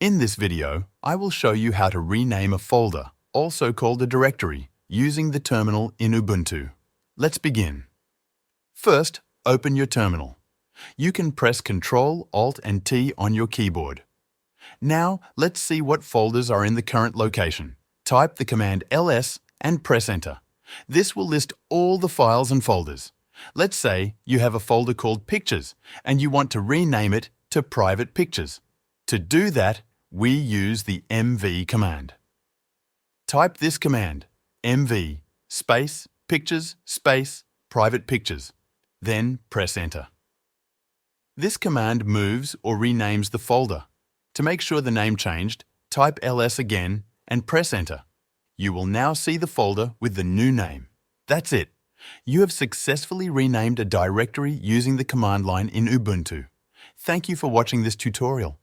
In this video, I will show you how to rename a folder, also called a directory, using the terminal in Ubuntu. Let's begin. First, open your terminal. You can press Ctrl, Alt and T on your keyboard. Now, let's see what folders are in the current location. Type the command ls and press Enter. This will list all the files and folders. Let's say you have a folder called Pictures and you want to rename it to Private Pictures. To do that, we use the mv command. Type this command, mv space pictures space private pictures. Then press Enter. This command moves or renames the folder. To make sure the name changed, type ls again and press Enter. You will now see the folder with the new name. That's it. You have successfully renamed a directory using the command line in Ubuntu. Thank you for watching this tutorial.